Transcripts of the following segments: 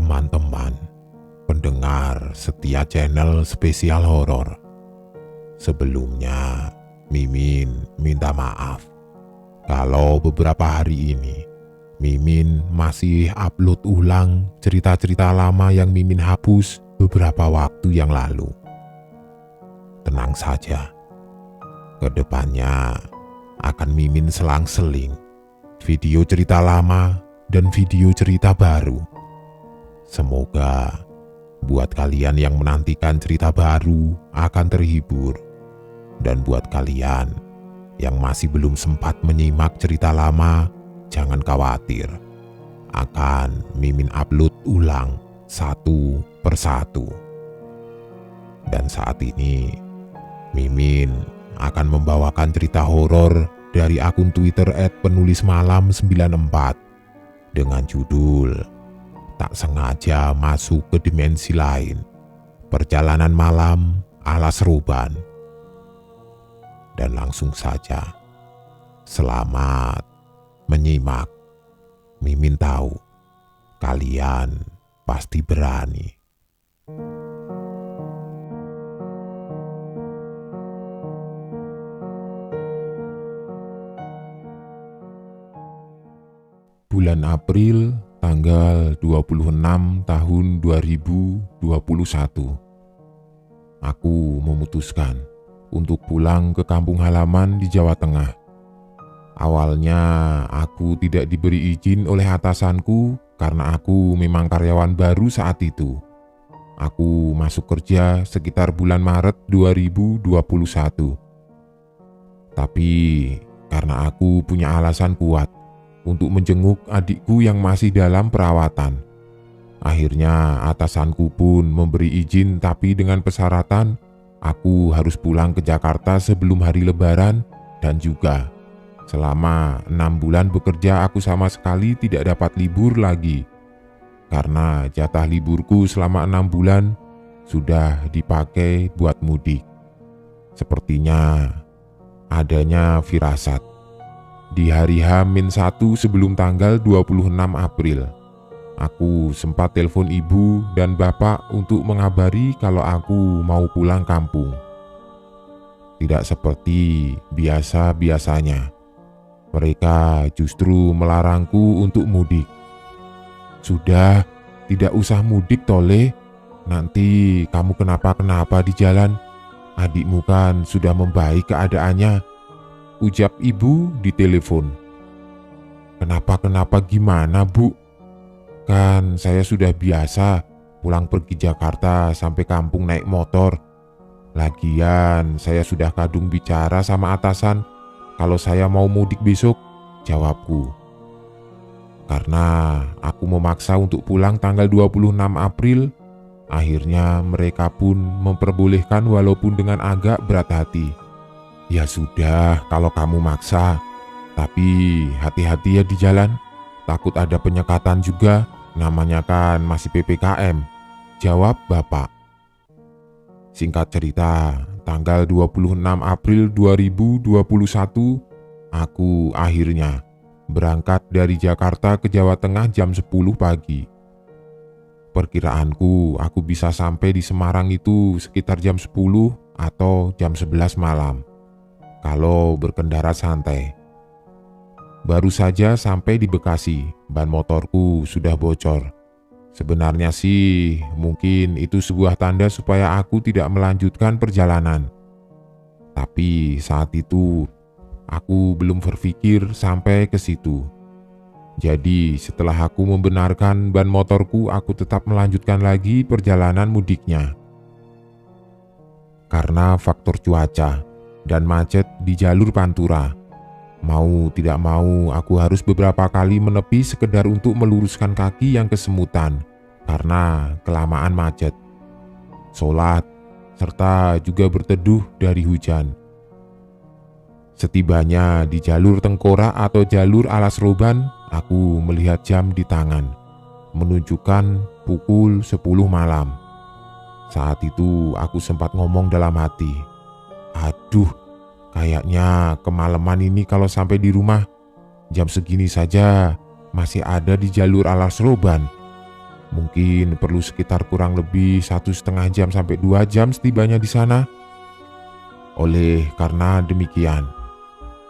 teman-teman pendengar setia channel spesial horor. Sebelumnya, Mimin minta maaf kalau beberapa hari ini Mimin masih upload ulang cerita-cerita lama yang Mimin hapus beberapa waktu yang lalu. Tenang saja, kedepannya akan Mimin selang-seling video cerita lama dan video cerita baru. Semoga buat kalian yang menantikan cerita baru akan terhibur, dan buat kalian yang masih belum sempat menyimak cerita lama, jangan khawatir, akan Mimin upload ulang satu persatu. Dan saat ini Mimin akan membawakan cerita horor dari akun Twitter @penulismalam94 dengan judul Tak Sengaja Masuk ke Dimensi Lain, Perjalanan Malam ala Seroban. Dan langsung saja, selamat menyimak. Mimin tahu kalian pasti berani. Bulan April tanggal 26 tahun 2021. Aku memutuskan untuk pulang ke kampung halaman di Jawa Tengah. Awalnya aku tidak diberi izin oleh atasanku karena aku memang karyawan baru saat itu. Aku masuk kerja sekitar bulan Maret 2021. Tapi karena aku punya alasan kuat untuk menjenguk adikku yang masih dalam perawatan, akhirnya atasanku pun memberi izin, tapi dengan persyaratan aku harus pulang ke Jakarta sebelum hari Lebaran, dan juga selama 6 bulan bekerja aku sama sekali tidak dapat libur lagi, karena jatah liburku selama 6 bulan sudah dipakai buat mudik. Sepertinya adanya firasat. Di hari H-1 sebelum tanggal 26 April, aku sempat telepon ibu dan bapak untuk mengabari kalau aku mau pulang kampung. Tidak seperti biasa-biasanya, mereka justru melarangku untuk mudik. Sudah, tidak usah mudik Tole, nanti kamu kenapa-kenapa di jalan. Adikmu kan sudah membaik keadaannya, ucap ibu di telepon. Kenapa gimana bu? Kan saya sudah biasa pulang pergi Jakarta sampai kampung naik motor. Lagian saya sudah kadung bicara sama atasan kalau saya mau mudik besok, jawabku. Karena aku memaksa untuk pulang tanggal 26 April, akhirnya mereka pun memperbolehkan walaupun dengan agak berat hati. Ya sudah, kalau kamu maksa, tapi hati-hati ya di jalan, takut ada penyekatan juga, namanya kan masih PPKM, jawab bapak. Singkat cerita, tanggal 26 April 2021, aku akhirnya berangkat dari Jakarta ke Jawa Tengah jam 10 pagi. Perkiraanku aku bisa sampai di Semarang itu sekitar jam 10 atau jam 11 malam. Kalau berkendara santai. Baru saja sampai di Bekasi, ban motorku sudah bocor. Sebenarnya sih mungkin itu sebuah tanda supaya aku tidak melanjutkan perjalanan. Tapi saat itu aku belum berpikir sampai ke situ. Jadi setelah aku membenarkan ban motorku, aku tetap melanjutkan lagi perjalanan mudiknya. Karena faktor cuaca dan macet di jalur Pantura, mau tidak mau aku harus beberapa kali menepi sekedar untuk meluruskan kaki yang kesemutan karena kelamaan macet, sholat, serta juga berteduh dari hujan. Setibanya di jalur Tengkorak atau jalur alas Roban, aku melihat jam di tangan, menunjukkan pukul 10 malam. Saat itu aku sempat ngomong dalam hati, aduh, kayaknya kemalaman ini kalau sampai di rumah. Jam segini saja masih ada di jalur alas Roban. Mungkin perlu sekitar kurang lebih 1,5 jam sampai 2 jam setibanya di sana. Oleh karena demikian,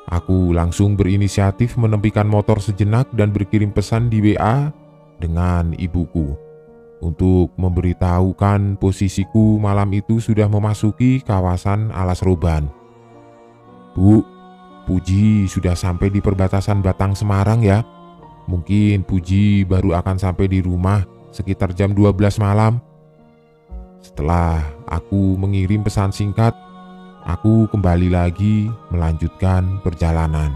aku langsung berinisiatif menepikan motor sejenak dan berkirim pesan di WA dengan ibuku untuk memberitahukan posisiku malam itu sudah memasuki kawasan Alas Roban. "Bu, Puji sudah sampai di perbatasan Batang Semarang ya. Mungkin Puji baru akan sampai di rumah sekitar jam 12 malam." Setelah aku mengirim pesan singkat, aku kembali lagi melanjutkan perjalanan.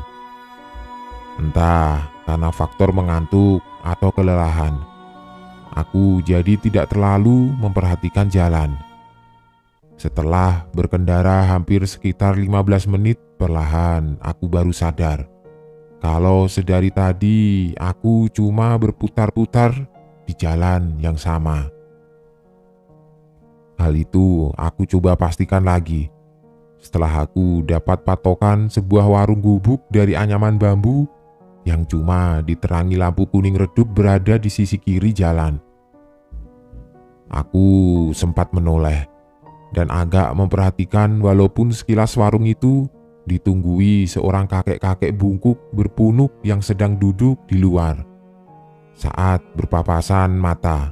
Entah karena faktor mengantuk atau kelelahan, aku jadi tidak terlalu memperhatikan jalan. Setelah berkendara hampir sekitar 15 menit, perlahan aku baru sadar kalau sedari tadi aku cuma berputar-putar di jalan yang sama. Hal itu aku coba pastikan lagi setelah aku dapat patokan sebuah warung gubuk dari anyaman bambu yang cuma diterangi lampu kuning redup berada di sisi kiri jalan. Aku sempat menoleh dan agak memperhatikan walaupun sekilas warung itu ditunggui seorang kakek-kakek bungkuk berpunuk yang sedang duduk di luar. Saat berpapasan mata,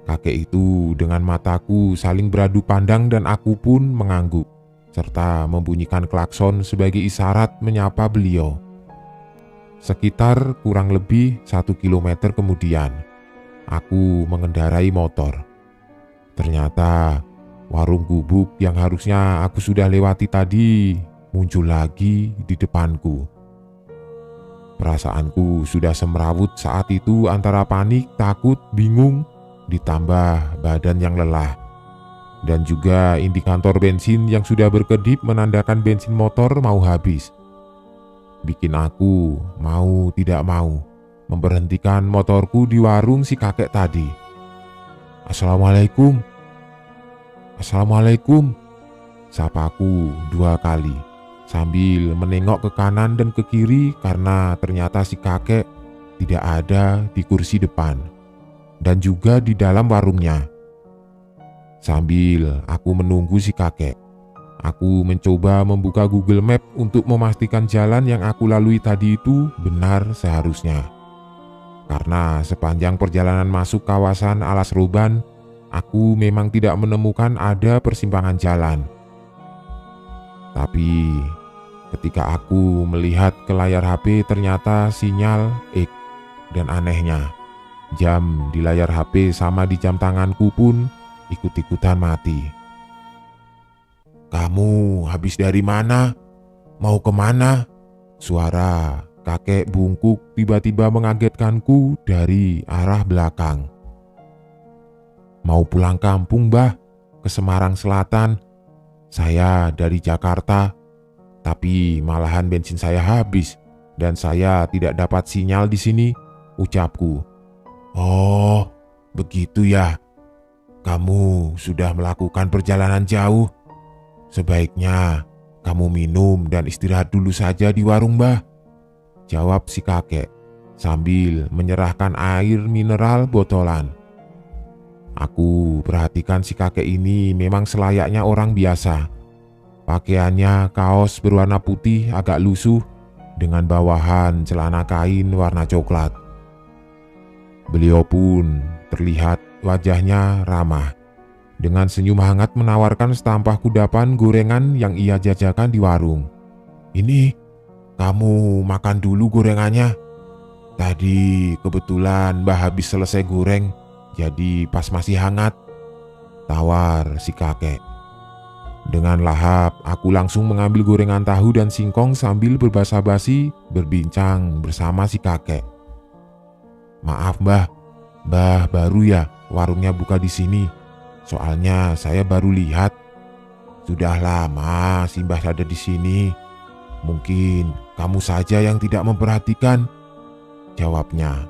kakek itu dengan mataku saling beradu pandang dan aku pun mengangguk serta membunyikan klakson sebagai isyarat menyapa beliau. Sekitar kurang lebih 1 kilometer kemudian, aku mengendarai motor. Ternyata warung gubuk yang harusnya aku sudah lewati tadi muncul lagi di depanku. Perasaanku sudah semrawut saat itu antara panik, takut, bingung, ditambah badan yang lelah. Dan juga indikator bensin yang sudah berkedip menandakan bensin motor mau habis. Bikin aku mau tidak mau memberhentikan motorku di warung si kakek tadi. "Assalamualaikum. Assalamualaikum," sapaku 2 kali sambil menengok ke kanan dan ke kiri karena ternyata si kakek tidak ada di kursi depan dan juga di dalam warungnya. Sambil aku menunggu si kakek, aku mencoba membuka Google Map untuk memastikan jalan yang aku lalui tadi itu benar seharusnya. Karena sepanjang perjalanan masuk kawasan Alas Roban, aku memang tidak menemukan ada persimpangan jalan. Tapi ketika aku melihat ke layar HP ternyata sinyal X, dan anehnya jam di layar HP sama di jam tanganku pun ikut-ikutan mati. "Kamu habis dari mana? Mau kemana?" Suara kakek bungkuk tiba-tiba mengagetkanku dari arah belakang. "Mau pulang kampung, Mbah, ke Semarang Selatan. Saya dari Jakarta, tapi malahan bensin saya habis dan saya tidak dapat sinyal di sini," ucapku. "Oh, begitu ya. Kamu sudah melakukan perjalanan jauh. Sebaiknya kamu minum dan istirahat dulu saja di warung, Mbah," jawab si kakek sambil menyerahkan air mineral botolan. Aku perhatikan si kakek ini memang selayaknya orang biasa. Pakaiannya kaos berwarna putih agak lusuh dengan bawahan celana kain warna coklat. Beliau pun terlihat wajahnya ramah. Dengan senyum hangat menawarkan setampah kudapan gorengan yang ia jajakan di warung. "Ini, kamu makan dulu gorengannya. Tadi kebetulan Mbah habis selesai goreng, jadi pas masih hangat," tawar si kakek. Dengan lahap, aku langsung mengambil gorengan tahu dan singkong sambil berbasa-basi berbincang bersama si kakek. "Maaf, Mbah. Mbah baru ya warungnya buka di sini. Soalnya saya baru lihat. Sudah lama si Mbah ada di sini. Mungkin kamu saja yang tidak memperhatikan," jawabnya.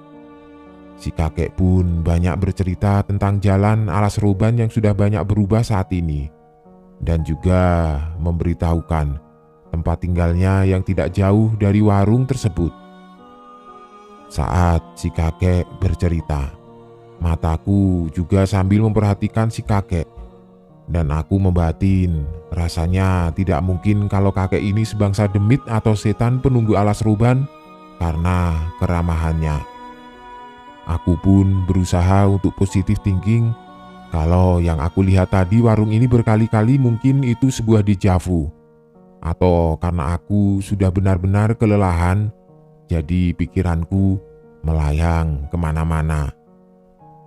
Si kakek pun banyak bercerita tentang jalan Alas Roban yang sudah banyak berubah saat ini, dan juga memberitahukan tempat tinggalnya yang tidak jauh dari warung tersebut. Saat si kakek bercerita, mataku juga sambil memperhatikan si kakek. Dan aku membatin, rasanya tidak mungkin kalau kakek ini sebangsa demit atau setan penunggu alas ruban karena keramahannya. Aku pun berusaha untuk positif thinking kalau yang aku lihat tadi warung ini berkali-kali mungkin itu sebuah deja vu. Atau karena aku sudah benar-benar kelelahan, jadi pikiranku melayang kemana-mana.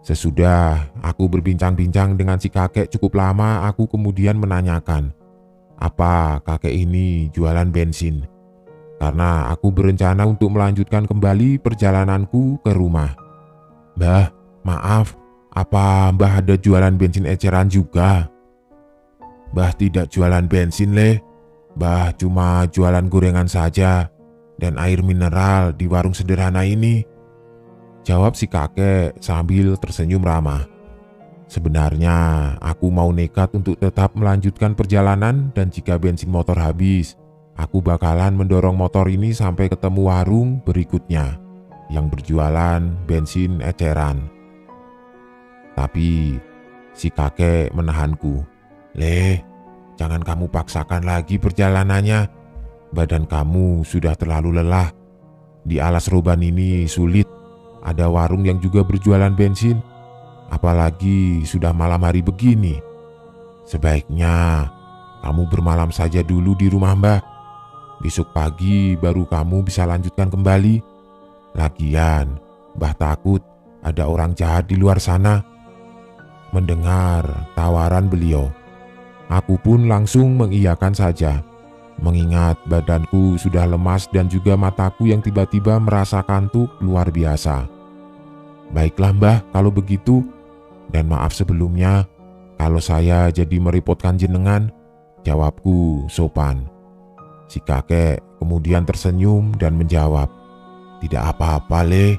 Sesudah aku berbincang-bincang dengan si kakek cukup lama, aku kemudian menanyakan, apa kakek ini jualan bensin? Karena aku berencana untuk melanjutkan kembali perjalananku ke rumah. Mbah, maaf, apa mbah ada jualan bensin eceran juga? Mbah tidak jualan bensin, Le. Mbah cuma jualan gorengan saja dan air mineral di warung sederhana ini, jawab si kakek sambil tersenyum ramah. Sebenarnya aku mau nekat untuk tetap melanjutkan perjalanan dan jika bensin motor habis, aku bakalan mendorong motor ini sampai ketemu warung berikutnya yang berjualan bensin eceran. Tapi si kakek menahanku. Le, jangan kamu paksakan lagi perjalanannya. Badan kamu sudah terlalu lelah. Di alas roban ini sulit ada warung yang juga berjualan bensin, apalagi sudah malam hari begini. Sebaiknya kamu bermalam saja dulu di rumah Mbah. Besok pagi baru kamu bisa lanjutkan kembali. Lagian Mbah takut ada orang jahat di luar sana. Mendengar tawaran beliau, aku pun langsung mengiyakan saja. Mengingat badanku sudah lemas dan juga mataku yang tiba-tiba merasa kantuk luar biasa. Baiklah Mbah kalau begitu, dan maaf sebelumnya kalau saya jadi merepotkan jenengan, jawabku sopan. Si kakek kemudian tersenyum dan menjawab, tidak apa-apa Le,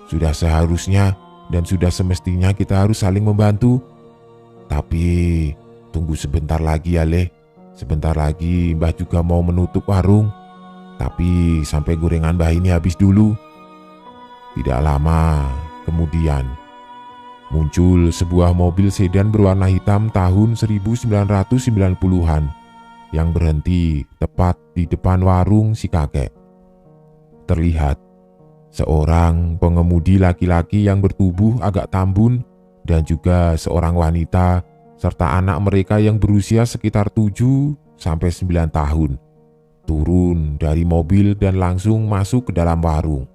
sudah seharusnya dan sudah semestinya kita harus saling membantu. Tapi tunggu sebentar lagi ya Le, sebentar lagi Mbah juga mau menutup warung, tapi sampai gorengan Mbah ini habis dulu. Tidak lama kemudian muncul sebuah mobil sedan berwarna hitam tahun 1990-an yang berhenti tepat di depan warung si kakek. Terlihat seorang pengemudi laki-laki yang bertubuh agak tambun dan juga seorang wanita serta anak mereka yang berusia sekitar 7-9 tahun turun dari mobil dan langsung masuk ke dalam warung.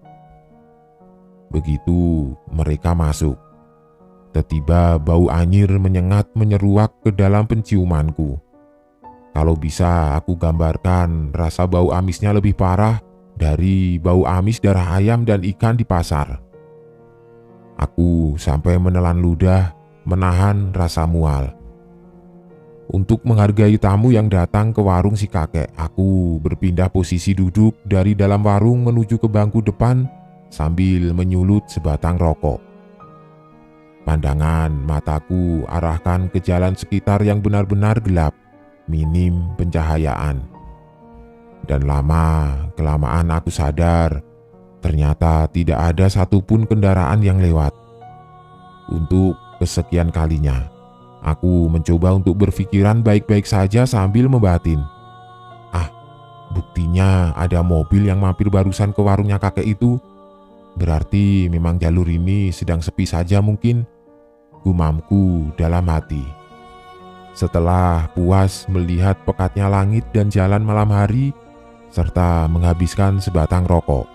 Begitu mereka masuk, tiba-tiba bau anyir menyengat menyeruak ke dalam penciumanku. Kalau bisa aku gambarkan rasa bau amisnya lebih parah dari bau amis darah ayam dan ikan di pasar. Aku sampai menelan ludah, menahan rasa mual. Untuk menghargai tamu yang datang ke warung si kakek, aku berpindah posisi duduk dari dalam warung menuju ke bangku depan sambil menyulut sebatang rokok. Pandangan mataku arahkan ke jalan sekitar yang benar-benar gelap, minim pencahayaan. Dan lama-kelamaan aku sadar, ternyata tidak ada satupun kendaraan yang lewat. Untuk kesekian kalinya, aku mencoba untuk berpikiran baik-baik saja sambil membatin. Buktinya ada mobil yang mampir barusan ke warungnya kakek itu. Berarti memang jalur ini sedang sepi saja mungkin, gumamku dalam hati. Setelah puas melihat pekatnya langit dan jalan malam hari, serta menghabiskan sebatang rokok,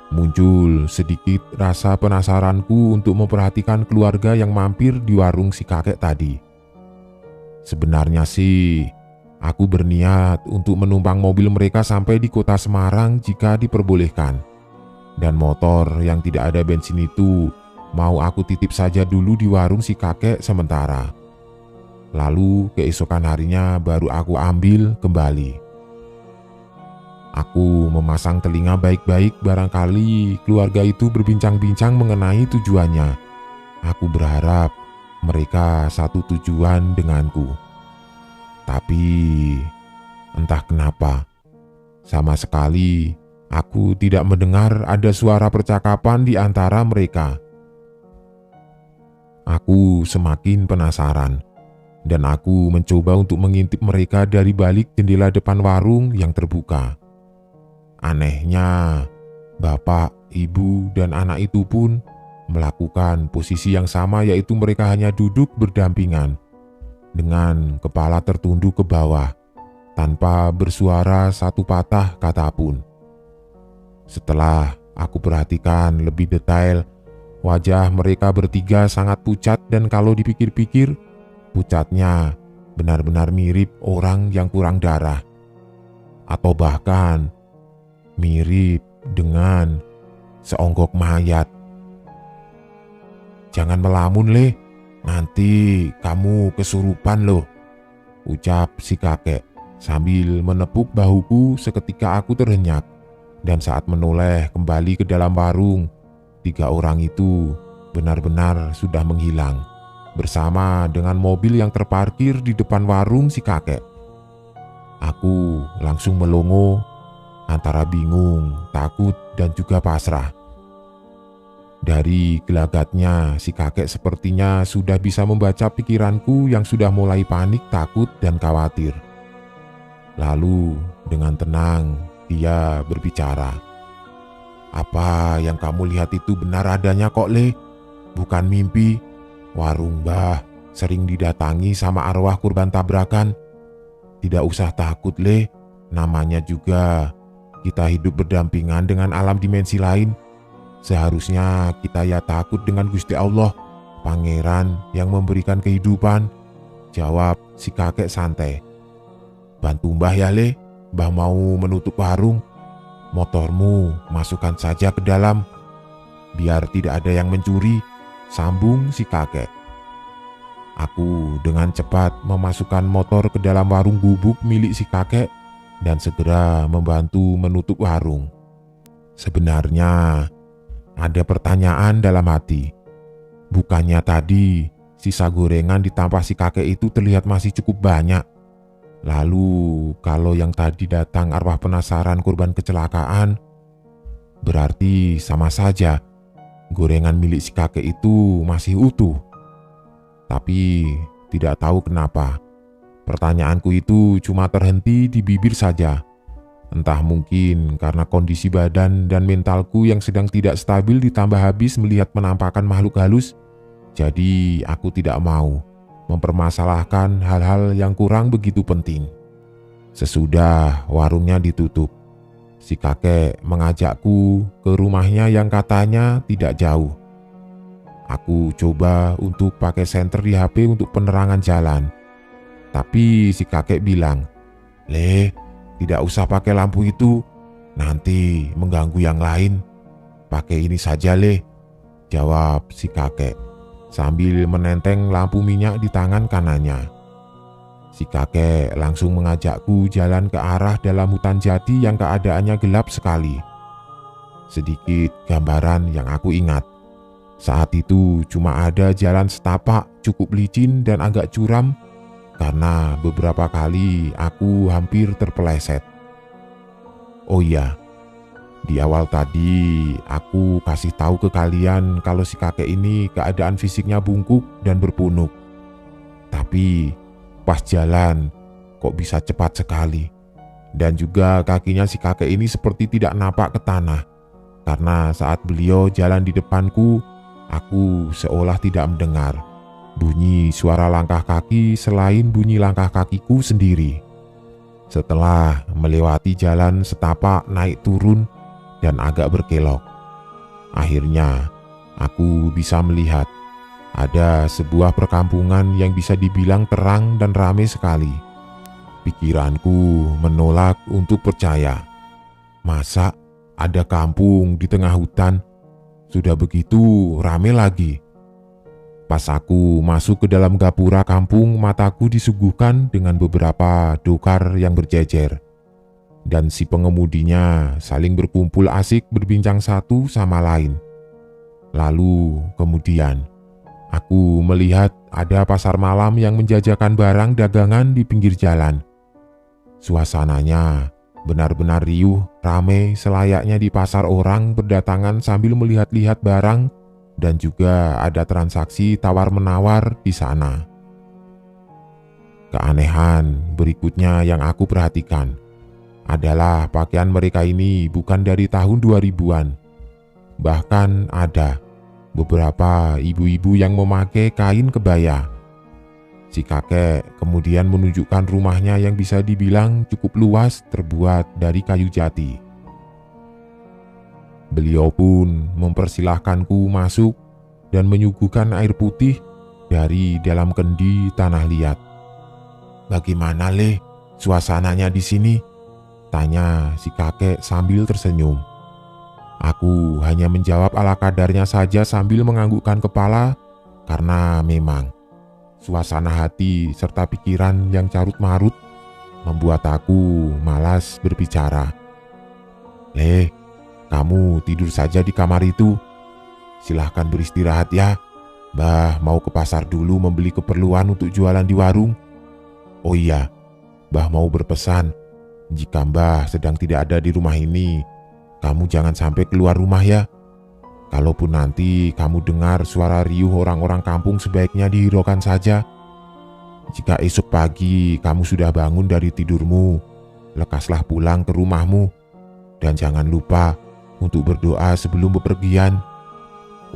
muncul sedikit rasa penasaranku untuk memperhatikan keluarga yang mampir di warung si kakek tadi. Sebenarnya sih, aku berniat untuk menumpang mobil mereka sampai di kota Semarang jika diperbolehkan. Dan motor yang tidak ada bensin itu mau aku titip saja dulu di warung si kakek sementara. Lalu keesokan harinya baru aku ambil kembali. Aku memasang telinga baik-baik barangkali keluarga itu berbincang-bincang mengenai tujuannya. Aku berharap mereka satu tujuan denganku. Tapi entah kenapa, sama sekali aku tidak mendengar ada suara percakapan di antara mereka. Aku semakin penasaran, dan aku mencoba untuk mengintip mereka dari balik jendela depan warung yang terbuka. Anehnya, bapak, ibu, dan anak itu pun melakukan posisi yang sama, yaitu mereka hanya duduk berdampingan dengan kepala tertunduk ke bawah tanpa bersuara satu patah kata pun. Setelah aku perhatikan lebih detail, wajah mereka bertiga sangat pucat, dan kalau dipikir-pikir, pucatnya benar-benar mirip orang yang kurang darah, atau bahkan mirip dengan seonggok mayat. "Jangan melamun, Le. Nanti kamu kesurupan loh," ucap si kakek sambil menepuk bahuku. Seketika aku terhenyak, dan saat menoleh kembali ke dalam warung, 3 orang itu benar-benar sudah menghilang bersama dengan mobil yang terparkir di depan warung si kakek. Aku langsung melongo antara bingung, takut, dan juga pasrah. Dari gelagatnya, si kakek sepertinya sudah bisa membaca pikiranku yang sudah mulai panik, takut, dan khawatir. Lalu dengan tenang dia berbicara. "Apa yang kamu lihat itu benar adanya kok, Le. Bukan mimpi. Warung Mbah sering didatangi sama arwah korban tabrakan. Tidak usah takut, Le. Namanya juga kita hidup berdampingan dengan alam dimensi lain. Seharusnya kita ya takut dengan Gusti Allah, Pangeran yang memberikan kehidupan," jawab si kakek santai. "Bantu Mbah ya, Le. Mbah mau menutup warung. Motormu masukkan saja ke dalam, biar tidak ada yang mencuri," sambung si kakek. Aku dengan cepat memasukkan motor ke dalam warung gubuk milik si kakek dan segera membantu menutup warung. Sebenarnya ada pertanyaan dalam hati. Bukannya tadi sisa gorengan di tampah si kakek itu terlihat masih cukup banyak? Lalu kalau yang tadi datang arwah penasaran korban kecelakaan, berarti sama saja gorengan milik si kakek itu masih utuh. Tapi tidak tahu kenapa pertanyaanku itu cuma terhenti di bibir saja. Entah mungkin karena kondisi badan dan mentalku yang sedang tidak stabil ditambah habis melihat penampakan makhluk halus, jadi aku tidak mau mempermasalahkan hal-hal yang kurang begitu penting. Sesudah warungnya ditutup, si kakek mengajakku ke rumahnya yang katanya tidak jauh. Aku coba untuk pakai senter di HP untuk penerangan jalan, tapi si kakek bilang, "Le, tidak usah pakai lampu itu, nanti mengganggu yang lain. Pakai ini saja, Le," jawab si kakek sambil menenteng lampu minyak di tangan kanannya. Si kakek langsung mengajakku jalan ke arah dalam hutan jati yang keadaannya gelap sekali. Sedikit gambaran yang aku ingat. Saat itu cuma ada jalan setapak cukup licin dan agak curam karena beberapa kali aku hampir terpeleset. Oh iya, di awal tadi aku kasih tahu ke kalian kalau si kakek ini keadaan fisiknya bungkuk dan berpunuk. Tapi pas jalan kok bisa cepat sekali. Dan juga kakinya si kakek ini seperti tidak napak ke tanah. Karena saat beliau jalan di depanku, aku seolah tidak mendengar bunyi suara langkah kaki selain bunyi langkah kakiku sendiri. Setelah melewati jalan setapak naik turun dan agak berkelok, akhirnya aku bisa melihat ada sebuah perkampungan yang bisa dibilang terang dan ramai sekali. Pikiranku menolak untuk percaya. Masa ada kampung di tengah hutan? Sudah begitu ramai lagi. Pas aku masuk ke dalam gapura kampung, mataku disuguhkan dengan beberapa dokar yang berjejer. Dan si pengemudinya saling berkumpul asik berbincang satu sama lain. Lalu kemudian aku melihat ada pasar malam yang menjajakan barang dagangan di pinggir jalan. Suasananya benar-benar riuh, ramai selayaknya di pasar orang berdatangan sambil melihat-lihat barang dan juga ada transaksi tawar-menawar di sana. Keanehan berikutnya yang aku perhatikan adalah pakaian mereka ini bukan dari tahun 2000-an. Bahkan ada beberapa ibu-ibu yang memakai kain kebaya. Si kakek kemudian menunjukkan rumahnya yang bisa dibilang cukup luas terbuat dari kayu jati. Beliau pun mempersilahkanku masuk dan menyuguhkan air putih dari dalam kendi tanah liat. "Bagaimana, Le, suasananya di sini?" tanya si kakek sambil tersenyum. Aku hanya menjawab ala kadarnya saja sambil menganggukkan kepala karena memang suasana hati serta pikiran yang carut-marut membuat aku malas berbicara. "Le, kamu tidur saja di kamar itu. Silahkan beristirahat ya. Mbah mau ke pasar dulu membeli keperluan untuk jualan di warung. Oh iya, Mbah mau berpesan, jika Mbah sedang tidak ada di rumah ini, kamu jangan sampai keluar rumah ya. Kalaupun nanti kamu dengar suara riuh orang-orang kampung, sebaiknya dihiraukan saja. Jika esok pagi kamu sudah bangun dari tidurmu, lekaslah pulang ke rumahmu. Dan jangan lupa untuk berdoa sebelum bepergian,"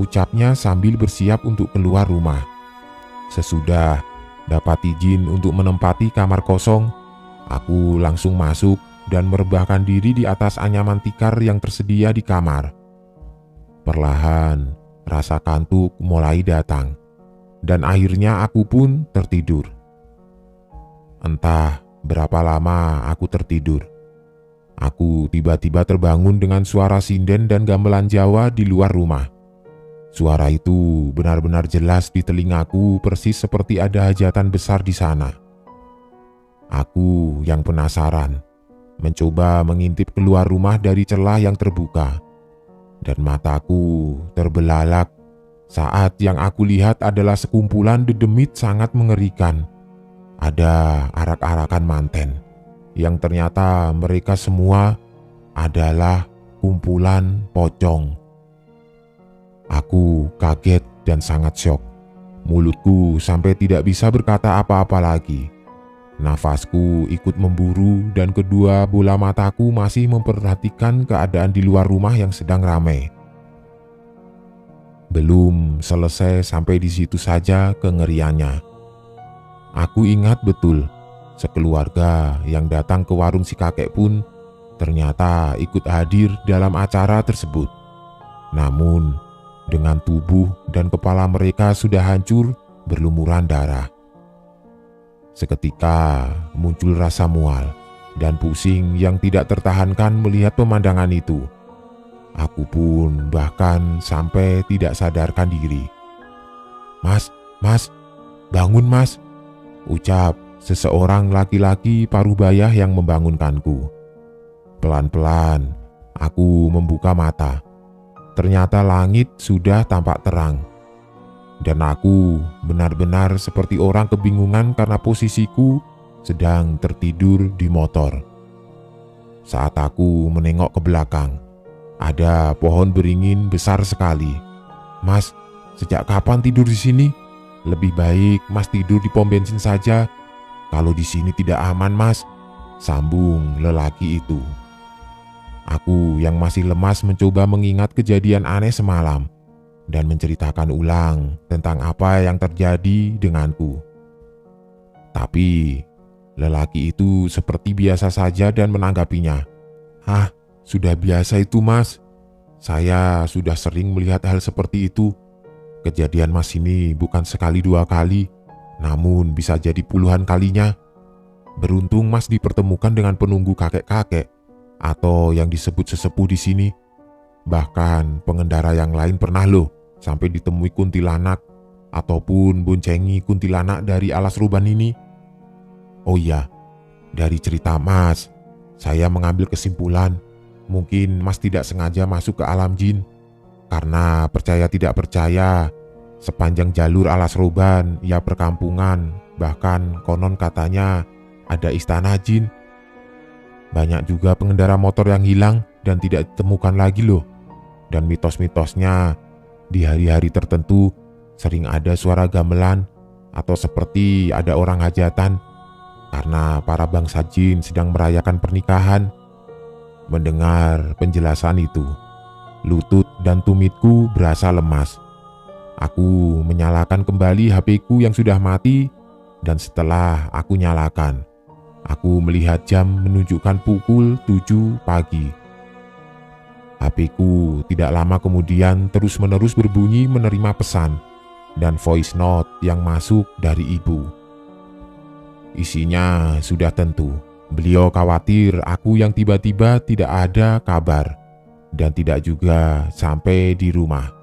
ucapnya sambil bersiap untuk keluar rumah. Sesudah dapat izin untuk menempati kamar kosong, aku langsung masuk dan merebahkan diri di atas anyaman tikar yang tersedia di kamar. Perlahan, rasa kantuk mulai datang, dan akhirnya aku pun tertidur. Entah berapa lama aku tertidur. Aku tiba-tiba terbangun dengan suara sinden dan gamelan Jawa di luar rumah. Suara itu benar-benar jelas di telingaku, persis seperti ada hajatan besar di sana. Aku yang penasaran mencoba mengintip keluar rumah dari celah yang terbuka, dan mataku terbelalak saat yang aku lihat adalah sekumpulan dedemit sangat mengerikan. Ada arak-arakan manten yang ternyata mereka semua adalah kumpulan pocong. Aku kaget dan sangat syok. Mulutku sampai tidak bisa berkata apa-apa lagi. Nafasku ikut memburu dan kedua bola mataku masih memperhatikan keadaan di luar rumah yang sedang ramai. Belum selesai sampai di situ saja kengeriannya. Aku ingat betul, sekeluarga yang datang ke warung si kakek pun ternyata ikut hadir dalam acara tersebut. Namun dengan tubuh dan kepala mereka sudah hancur berlumuran darah. Seketika muncul rasa mual dan pusing yang tidak tertahankan melihat pemandangan itu. Aku pun bahkan sampai tidak sadarkan diri. Mas, bangun Mas," ucap seseorang laki-laki paruh-baya yang membangunkanku. Pelan-pelan aku membuka mata. Ternyata langit sudah tampak terang, dan aku benar-benar seperti orang kebingungan karena posisiku sedang tertidur di motor. Saat aku menengok ke belakang, ada pohon beringin besar sekali. "Mas, sejak kapan tidur di sini? Lebih baik Mas tidur di pom bensin saja. Kalau di sini tidak aman, Mas," sambung lelaki itu. Aku yang masih lemas mencoba mengingat kejadian aneh semalam dan menceritakan ulang tentang apa yang terjadi denganku. Tapi lelaki itu seperti biasa saja dan menanggapinya. "Ah, sudah biasa itu Mas. Saya sudah sering melihat hal seperti itu. Kejadian Mas ini bukan sekali dua kali, namun bisa jadi puluhan kalinya. Beruntung Mas dipertemukan dengan penunggu kakek-kakek atau yang disebut sesepuh di sini. Bahkan pengendara yang lain pernah loh sampai ditemui kuntilanak ataupun boncengi kuntilanak dari alas ruban ini. Oh iya, dari cerita Mas, saya mengambil kesimpulan mungkin Mas tidak sengaja masuk ke alam jin. Karena percaya tidak percaya, sepanjang jalur alas ruban, ya perkampungan, bahkan konon katanya ada istana jin. Banyak juga pengendara motor yang hilang dan tidak ditemukan lagi loh. Dan mitos-mitosnya Di hari-hari tertentu sering ada suara gamelan atau seperti ada orang hajatan karena para bangsa jin sedang merayakan pernikahan. Mendengar penjelasan itu, lutut dan tumitku berasa lemas. Aku menyalakan kembali HP-ku yang sudah mati, dan setelah aku nyalakan, aku melihat jam menunjukkan pukul 7 pagi. HP-ku tidak lama kemudian terus-menerus berbunyi menerima pesan dan voice note yang masuk dari ibu. Isinya sudah tentu. Beliau khawatir aku yang tiba-tiba tidak ada kabar dan tidak juga sampai di rumah.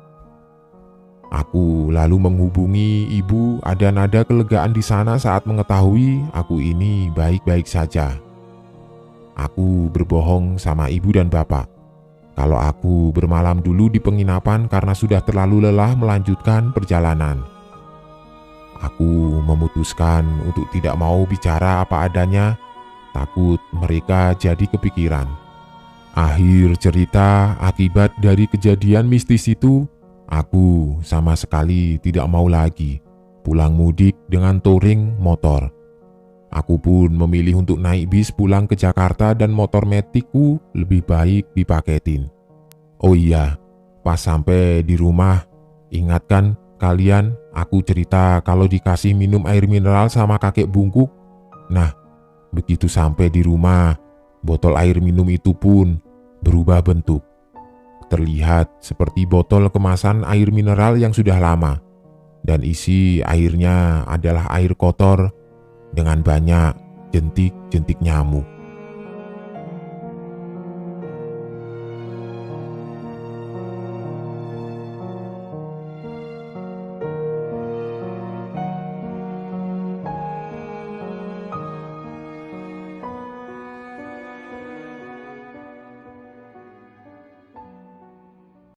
Aku lalu menghubungi ibu, ada nada kelegaan di sana saat mengetahui aku ini baik-baik saja. Aku berbohong sama ibu dan bapak kalau aku bermalam dulu di penginapan karena sudah terlalu lelah melanjutkan perjalanan. Aku memutuskan untuk tidak mau bicara apa adanya, takut mereka jadi kepikiran. Akhir cerita, akibat dari kejadian mistis itu, aku sama sekali tidak mau lagi pulang mudik dengan touring motor. Aku pun memilih untuk naik bis pulang ke Jakarta dan motor metikku lebih baik dipaketin. Oh iya, pas sampai di rumah, ingatkan kalian aku cerita kalau dikasih minum air mineral sama kakek bungkuk. Nah, begitu sampai di rumah, botol air minum itu pun berubah bentuk. Terlihat seperti botol kemasan air mineral yang sudah lama, dan isi airnya adalah air kotor dengan banyak jentik-jentik nyamuk.